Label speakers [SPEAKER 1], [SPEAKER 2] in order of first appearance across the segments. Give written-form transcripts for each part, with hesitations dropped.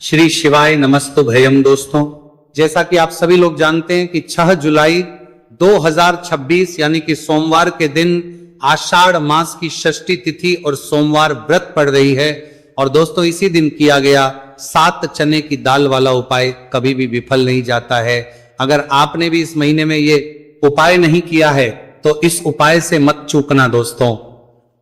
[SPEAKER 1] श्री शिवाय नमस्तुभयम। दोस्तों, जैसा कि आप सभी लोग जानते हैं कि 6 जुलाई 2026 यानी कि सोमवार के दिन आषाढ़ मास की षष्ठी तिथि और सोमवार व्रत पड़ रही है। और दोस्तों, इसी दिन किया गया 7 चने की दाल वाला उपाय कभी भी विफल नहीं जाता है। अगर आपने भी इस महीने में ये उपाय नहीं किया है तो इस उपाय से मत चूकना दोस्तों,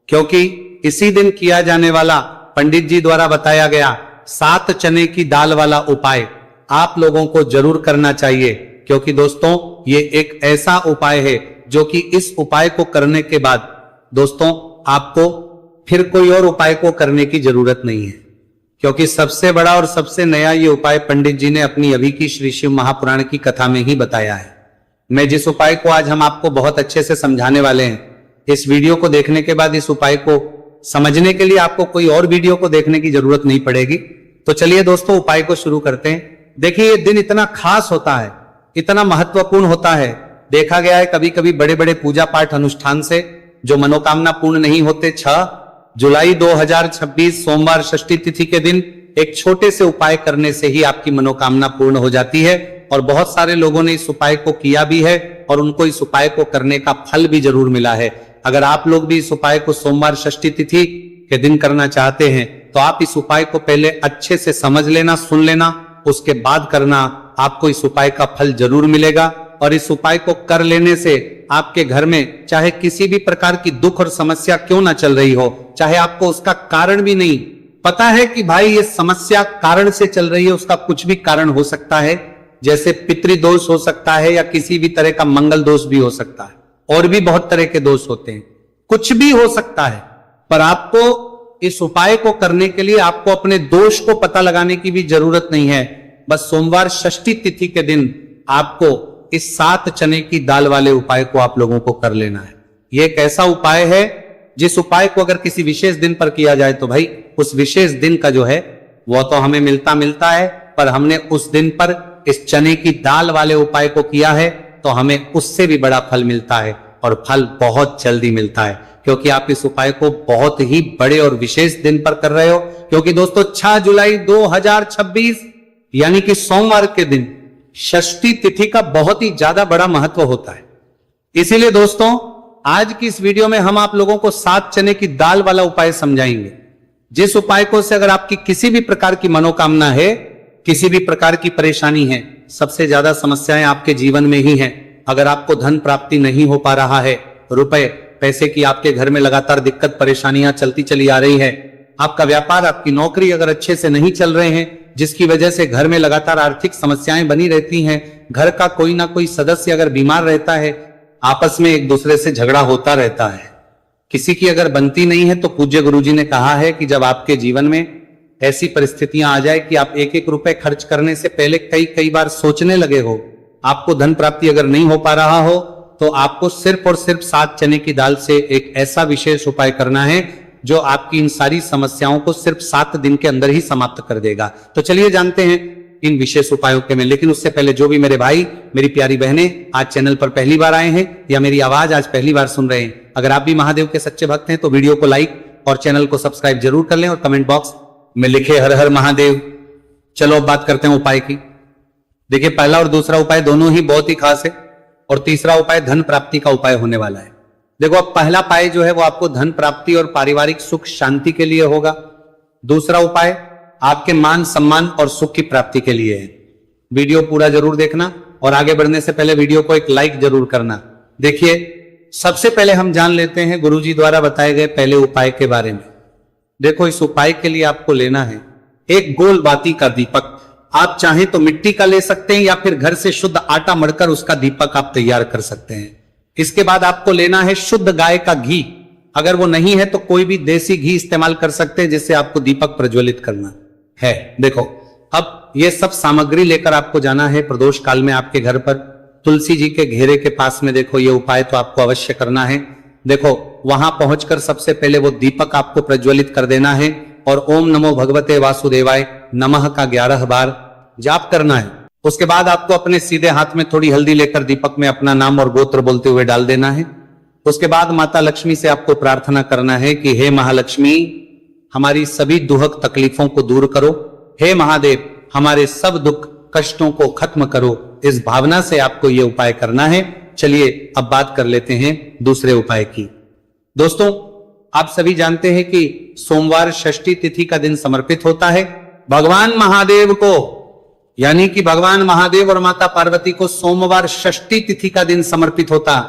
[SPEAKER 1] क्योंकि इसी दिन किया जाने वाला पंडित जी द्वारा बताया गया 7 चने की दाल वाला उपाय आप लोगों को जरूर करना चाहिए। क्योंकि दोस्तों, ये एक ऐसा उपाय है जो कि इस उपाय को करने के बाद दोस्तों आपको फिर कोई और उपाय को करने की जरूरत नहीं है, क्योंकि सबसे बड़ा और सबसे नया ये उपाय पंडित जी ने अपनी अभी की श्री शिव महापुराण की कथा में ही बताया है। मैं जिस उपाय को आज हम आपको बहुत अच्छे से समझाने वाले हैं, इस वीडियो को देखने के बाद इस उपाय को समझने के लिए आपको कोई और वीडियो को देखने की जरूरत नहीं पड़ेगी। तो चलिए दोस्तों, उपाय को शुरू करते हैं। देखिए, ये दिन इतना खास होता है, इतना महत्वपूर्ण होता है। देखा गया है कभी कभी बड़े बड़े पूजा पाठ अनुष्ठान से जो मनोकामना पूर्ण नहीं होते, 6 जुलाई 2026 सोमवार षष्ठी तिथि के दिन एक छोटे से उपाय करने से ही आपकी मनोकामना पूर्ण हो जाती है। और बहुत सारे लोगों ने इस उपाय को किया भी है और उनको इस उपाय को करने का फल भी जरूर मिला है। अगर आप लोग भी इस उपाय को सोमवार षष्ठी तिथि के दिन करना चाहते हैं तो आप इस उपाय को पहले अच्छे से समझ लेना, सुन लेना, उसके बाद करना। आपको इस उपाय का फल जरूर मिलेगा। और इस उपाय को कर लेने से आपके घर में चाहे किसी भी प्रकार की दुख और समस्या क्यों ना चल रही हो, चाहे आपको उसका कारण भी नहीं पता है कि भाई ये समस्या कारण से चल रही है, उसका कुछ भी कारण हो सकता है, जैसे पितृदोष हो सकता है या किसी भी तरह का मंगल दोष भी हो सकता है, और भी बहुत तरह के दोष होते हैं, कुछ भी हो सकता है। पर आपको इस उपाय को करने के लिए आपको अपने दोष को पता लगाने की भी जरूरत नहीं है। बस सोमवार षष्ठी तिथि के दिन आपको इस 7 चने की दाल वाले उपाय को आप लोगों को कर लेना है। यह एक ऐसा उपाय है जिस उपाय को अगर किसी विशेष दिन पर किया जाए तो भाई उस विशेष दिन का जो है वो तो हमें मिलता है, पर हमने उस दिन पर इस चने की दाल वाले उपाय को किया है तो हमें उससे भी बड़ा फल मिलता है, और फल बहुत जल्दी मिलता है, क्योंकि आप इस उपाय को बहुत ही बड़े और विशेष दिन पर कर रहे हो। क्योंकि दोस्तों, 6 जुलाई 2026 यानी कि सोमवार के दिन षष्ठी तिथि का बहुत ही ज्यादा बड़ा महत्व होता है। इसीलिए दोस्तों, आज की इस वीडियो में हम आप लोगों को 7 चने की दाल वाला उपाय समझाएंगे, जिस उपाय को से अगर आपकी किसी भी प्रकार की मनोकामना है, किसी भी प्रकार की परेशानी है, सबसे ज्यादा समस्याएं आपके जीवन में ही हैं। अगर आपको धन प्राप्ति नहीं हो पा रहा है, रुपए पैसे की आपके घर में लगातार दिक्कत परेशानियां चलती चली आ रही है, आपका व्यापार, आपकी नौकरी अगर अच्छे से नहीं चल रहे हैं, जिसकी वजह से घर में लगातार आर्थिक समस्याएं बनी रहती हैं, घर का कोई ना कोई सदस्य अगर बीमार रहता है, आपस में एक दूसरे से झगड़ा होता रहता है, किसी की अगर बनती नहीं है, तो पूज्य गुरुजी ने कहा है कि जब आपके जीवन में ऐसी परिस्थितियां आ जाए कि आप एक एक रुपए खर्च करने से पहले कई बार सोचने लगे हो, आपको धन प्राप्ति अगर नहीं हो पा रहा हो, तो आपको सिर्फ और सिर्फ 7 चने की दाल से एक ऐसा विशेष उपाय करना है जो आपकी इन सारी समस्याओं को सिर्फ 7 दिन के अंदर ही समाप्त कर देगा। तो चलिए जानते हैं इन विशेष उपायों के में। लेकिन उससे पहले जो भी मेरे भाई, मेरी प्यारी बहनें आज चैनल पर पहली बार आए हैं या मेरी आवाज आज पहली बार सुन रहे हैं, अगर आप भी महादेव के सच्चे भक्त हैं तो वीडियो को लाइक और चैनल को सब्सक्राइब जरूर कर लें और कमेंट बॉक्स में लिखे हर हर महादेव। चलो अब बात करते हैं उपाय की। देखिए, पहला और दूसरा उपाय दोनों ही बहुत ही खास है, और तीसरा उपाय धन प्राप्ति का उपाय होने वाला है। देखो, अब पहला उपाय जो है वो आपको धन प्राप्ति और पारिवारिक सुख शांति के लिए होगा। दूसरा उपाय आपके मान सम्मान और सुख की प्राप्ति के लिए है। वीडियो पूरा जरूर देखना और आगे बढ़ने से पहले वीडियो को एक लाइक जरूर करना। देखिए, सबसे पहले हम जान लेते हैं गुरुजी द्वारा बताए गए पहले उपाय के बारे में। देखो, इस उपाय के लिए आपको लेना है एक गोल बाती का दीपक। आप चाहें तो मिट्टी का ले सकते हैं या फिर घर से शुद्ध आटा मढ़कर उसका दीपक आप तैयार कर सकते हैं। इसके बाद आपको लेना है शुद्ध गाय का घी। अगर वो नहीं है तो कोई भी देसी घी इस्तेमाल कर सकते हैं, जिससे आपको दीपक प्रज्वलित करना है। देखो, अब ये सब सामग्री लेकर आपको जाना है प्रदोष काल में आपके घर पर तुलसी जी के घेरे के पास में। देखो, ये उपाय तो आपको अवश्य करना है। देखो, वहां पहुंचकर सबसे पहले वो दीपक आपको प्रज्वलित कर देना है और ओम नमो भगवते वासुदेवाय नमः का 11 बार जाप करना है। उसके बाद आपको अपने सीधे हाथ में थोड़ी हल्दी लेकर दीपक में अपना नाम और गोत्र बोलते हुए डाल देना है। उसके बाद माता लक्ष्मी से आपको प्रार्थना करना है कि हे महालक्ष्मी, हमारी सभी दुहक तकलीफों को दूर करो, हे महादेव हमारे सब दुख कष्टों को खत्म करो, इस भावना से आपको यह उपाय करना है। चलिए अब बात कर लेते हैं दूसरे उपाय की। दोस्तों आप सभी जानते हैं कि सोमवार षष्ठी तिथि का दिन समर्पित होता है भगवान महादेव को, यानी कि भगवान महादेव और माता पार्वती को सोमवार षष्ठी तिथि का दिन समर्पित होता।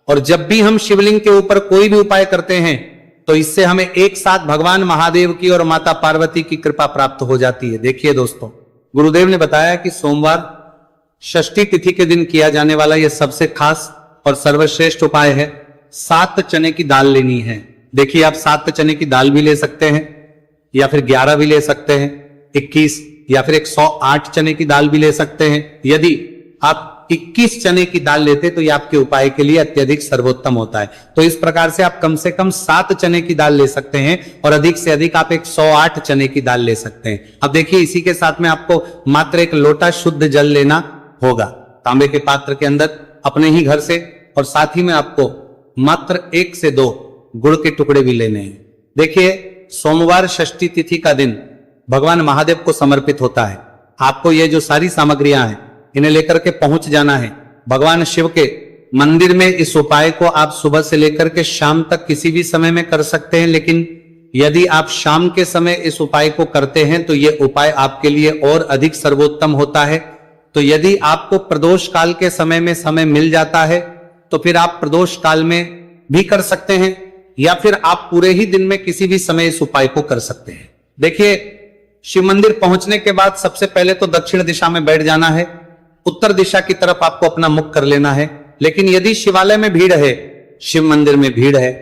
[SPEAKER 1] और जब भी हम शिवलिंग के ऊपर कोई भी उपाय करते हैं तो इससे हमें एक साथ भगवान महादेव की और माता पार्वती की कृपा प्राप्त हो जाती है। देखिए दोस्तों, गुरुदेव ने बताया कि सोमवार षष्ठी तिथि के दिन किया जाने वाला यह सबसे खास और सर्वश्रेष्ठ उपाय है। 7 चने की दाल लेनी है। देखिए आप 7 चने की दाल भी ले सकते हैं या फिर 11 भी ले सकते हैं, 21 या फिर 108 चने की दाल भी ले सकते हैं। यदि आप 21 चने की दाल लेते तो यह आपके उपाय के लिए अत्यधिक सर्वोत्तम होता है। तो इस प्रकार से आप कम से कम 7 चने की दाल ले सकते हैं और अधिक से अधिक आप 108 चने की दाल ले सकते हैं। अब देखिए इसी के साथ में आपको मात्र 1 लोटा शुद्ध जल लेना होगा तांबे के पात्र के अंदर अपने ही घर से, और साथ ही में आपको मात्र 1 से 2 गुड़ के टुकड़े भी लेने हैं। देखिए सोमवार षष्ठी तिथि का दिन भगवान महादेव को समर्पित होता है। आपको ये जो सारी सामग्रियां हैं इन्हें लेकर के पहुंच जाना है भगवान शिव के मंदिर में। इस उपाय को आप सुबह से लेकर के शाम तक किसी भी समय में कर सकते हैं, लेकिन यदि आप शाम के समय इस उपाय को करते हैं तो यह उपाय आपके लिए और अधिक सर्वोत्तम होता है। तो यदि आपको प्रदोष काल के समय में समय मिल जाता है तो फिर आप प्रदोष काल में भी कर सकते हैं या फिर आप पूरे ही दिन में किसी भी समय इस उपाय को कर सकते हैं। देखिए शिव मंदिर पहुंचने के बाद सबसे पहले तो दक्षिण दिशा में बैठ जाना है, उत्तर दिशा की तरफ आपको अपना मुख कर लेना है। लेकिन यदि शिवालय में भीड़ है, शिव मंदिर में भीड़ है,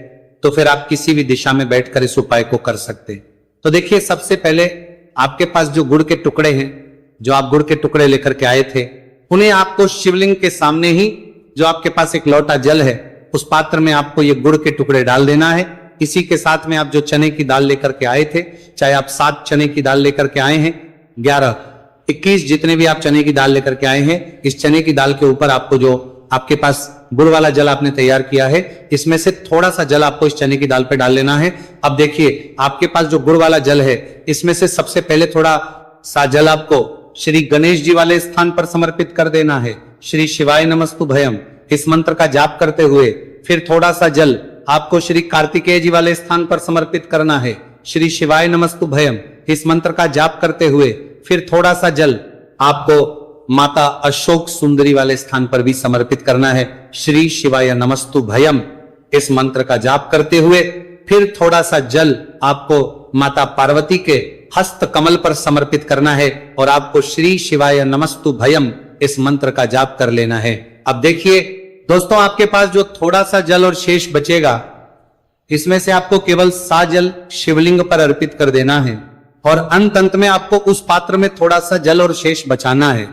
[SPEAKER 1] तो फिर आप किसी भी दिशा में बैठकर इस उपाय को कर सकते हैं। तो देखिए सबसे पहले आपके पास जो गुड़ के टुकड़े हैं, जो आप गुड़ के टुकड़े लेकर के आए थे, उन्हें आपको शिवलिंग के सामने ही जो आपके पास 1 लोटा जल है उस पात्र में आपको ये गुड़ के टुकड़े डाल देना है। इसी के साथ में आप जो चने की दाल लेकर के आए थे, चाहे आप 7 चने की दाल लेकर के आए हैं, 11, 21 जितने भी आप चने की दाल लेकर के आए हैं, इस चने की दाल के ऊपर आपको जो आपके पास गुड़ वाला जल आपने तैयार किया है, इसमें से थोड़ा सा जल आपको इस चने की दाल पे डाल लेना है। अब देखिए आपके पास जो गुड़ वाला जल है, इसमें से सबसे पहले थोड़ा सा जल आपको श्री गणेश जी वाले स्थान पर समर्पित कर देना है। श्री शिवाय नमस्तु भयम इस मंत्र का जाप करते हुए फिर थोड़ा सा जल आपको श्री कार्तिकेय जी वाले स्थान पर समर्पित करना है। श्री शिवाय नमस्तु भयम इस मंत्र का जाप करते हुए फिर थोड़ा सा जल आपको माता अशोक सुंदरी वाले स्थान पर भी समर्पित करना है। श्री शिवाय नमस्तु भयम इस मंत्र का जाप करते हुए फिर थोड़ा सा जल आपको माता पार्वती के हस्त कमल पर समर्पित करना है और आपको श्री शिवाय नमस्तु भयम इस मंत्र का जाप कर लेना है। अब देखिए दोस्तों, आपके पास जो थोड़ा सा जल और शेष बचेगा, इसमें से आपको केवल सा जल शिवलिंग पर अर्पित कर देना है और अंत में आपको उस पात्र में थोड़ा सा जल और शेष बचाना है।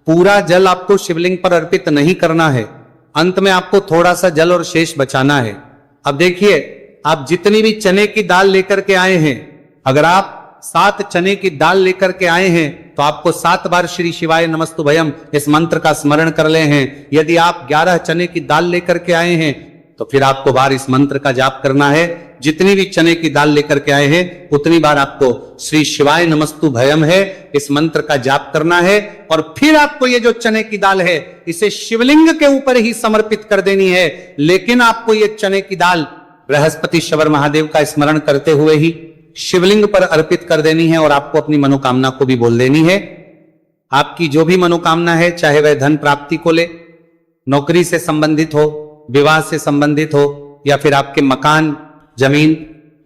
[SPEAKER 1] पूरा जल आपको शिवलिंग पर अर्पित नहीं करना है, अंत में आपको थोड़ा सा जल और शेष बचाना है। अब देखिए आप जितनी भी चने की दाल लेकर के आए हैं, अगर आप 7 चने की दाल लेकर के आए हैं तो आपको 7 बार श्री शिवाय नमस्तु भयम इस मंत्र का स्मरण कर ले हैं। यदि आप 11 चने की दाल लेकर के आए हैं तो फिर आपको बार इस मंत्र का जाप करना है। जितनी भी चने की दाल लेकर के आए हैं उतनी बार आपको श्री शिवाय नमस्तु भयम है इस मंत्र का जाप करना है और फिर आपको ये जो चने की दाल है इसे शिवलिंग के ऊपर ही समर्पित कर देनी है। लेकिन आपको ये चने की दाल बृहस्पति शवर महादेव का स्मरण करते हुए ही शिवलिंग पर अर्पित कर देनी है और आपको अपनी मनोकामना को भी बोल देनी है। आपकी जो भी मनोकामना है, चाहे वह धन प्राप्ति को ले, नौकरी से संबंधित हो, विवाह से संबंधित हो, या फिर आपके मकान, जमीन,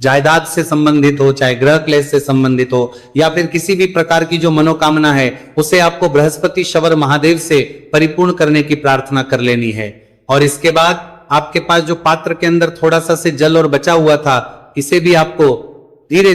[SPEAKER 1] जायदाद से संबंधित हो, चाहे गृह क्लेश से संबंधित हो, या फिर किसी भी प्रकार की जो मनोकामना है उसे आपको बृहस्पति शवर महादेव से परिपूर्ण करने की प्रार्थना कर लेनी है। और इसके बाद आपके पास जो पात्र के अंदर थोड़ा सा से जल और बचा हुआ था, इसे भी आपको धीरे धीरे